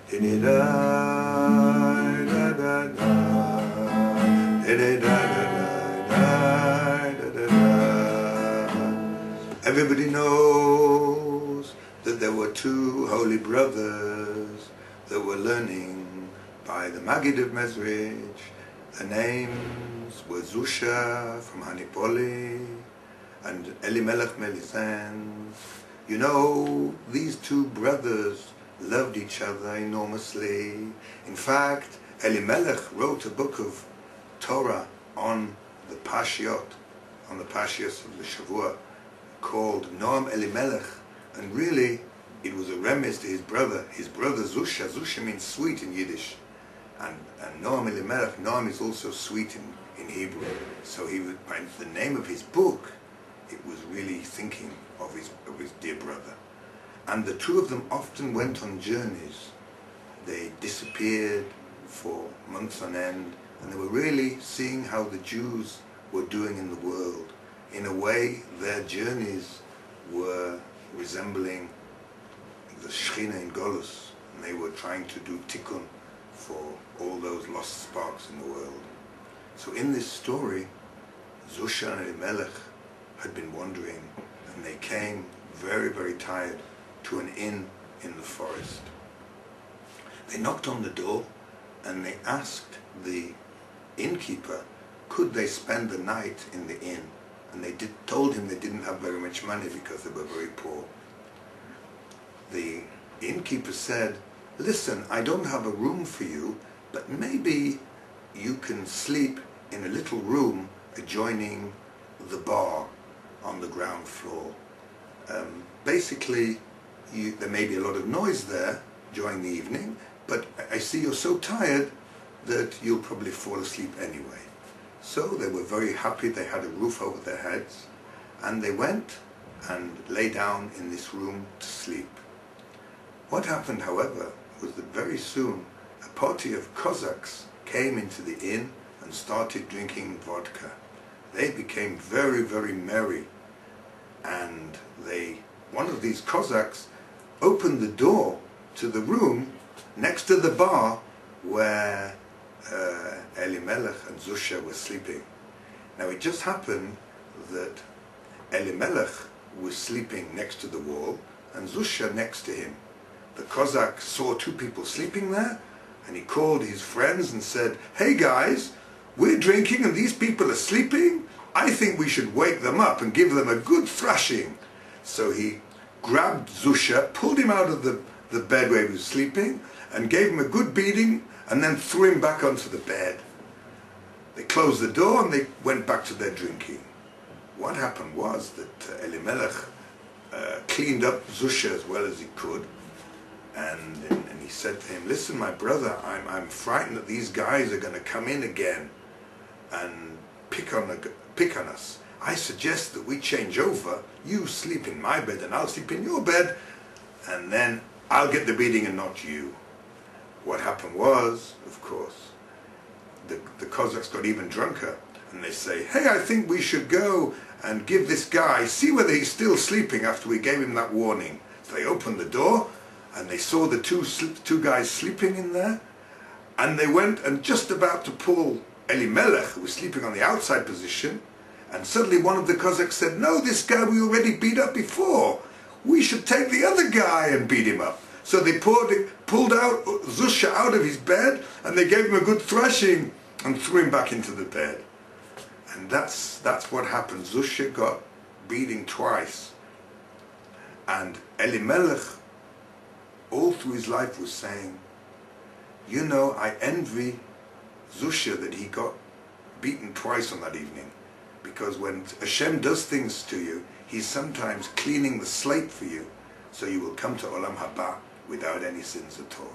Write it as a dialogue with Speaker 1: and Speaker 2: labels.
Speaker 1: Everybody knows that there were two holy brothers that were learning by the Maggid of Mezrich. Their names were Zusha from Hanipoli and Elimelech Melisens. You know, these two brothers loved each other enormously. In fact, Elimelech wrote a book of Torah on the Pashiot, on the Pashios of the Shavua, called Noam Elimelech, and really it was a remiss to his brother Zusha. Zusha means sweet in Yiddish, and Noam Elimelech, Noam is also sweet in Hebrew. So he would, by the name of his book, it was really thinking of his dear brother. And the two of them often went on journeys. They disappeared for months on end, and they were really seeing how the Jews were doing in the world. In a way, their journeys were resembling the Shechina in Golus, and they were trying to do tikkun for all those lost sparks in the world. So in this story, Zusha and Elimelech had been wandering, and they came very, very tired to an inn in the forest. They knocked on the door and they asked the innkeeper, could they spend the night in the inn? And they told him they didn't have very much money because they were very poor. The innkeeper said, listen, I don't have a room for you, but maybe you can sleep in a little room adjoining the bar on the ground floor. Basically, there may be a lot of noise there during the evening, but I see you're so tired that you'll probably fall asleep anyway. So they were very happy. They had a roof over their heads, and they went and lay down in this room to sleep. What happened, however, was that very soon a party of Cossacks came into the inn and started drinking vodka. They became very, very merry, and one of these Cossacks opened the door to the room next to the bar where Elimelech and Zusha were sleeping. Now it just happened that Elimelech was sleeping next to the wall and Zusha next to him. The Cossack saw two people sleeping there, and he called his friends and said, hey guys, we're drinking and these people are sleeping. I think we should wake them up and give them a good thrashing. So he grabbed Zusha, pulled him out of the bed where he was sleeping, and gave him a good beating, and then threw him back onto the bed. They closed the door and they went back to their drinking. What happened was that Elimelech cleaned up Zusha as well as he could, and he said to him, listen, my brother, I'm frightened that these guys are going to come in again and pick on us. I suggest that we change over. You sleep in my bed and I'll sleep in your bed, and then I'll get the beating and not you. What happened was, of course, the Cossacks got even drunker, and they say, hey, I think we should go and give this guy, see whether he's still sleeping after we gave him that warning. So they opened the door, and they saw the two guys sleeping in there, and they went and just about to pull Elimelech, who was sleeping on the outside position, and suddenly one of the Cossacks said, no, this guy we already beat up before. We should take the other guy and beat him up. So they pulled out Zusha out of his bed, and they gave him a good thrashing and threw him back into the bed. And that's what happened. Zusha got beating twice. And Elimelech, all through his life, was saying, you know, I envy Zusha that he got beaten twice on that evening. Because when Hashem does things to you, he's sometimes cleaning the slate for you, so you will come to Olam Haba without any sins at all.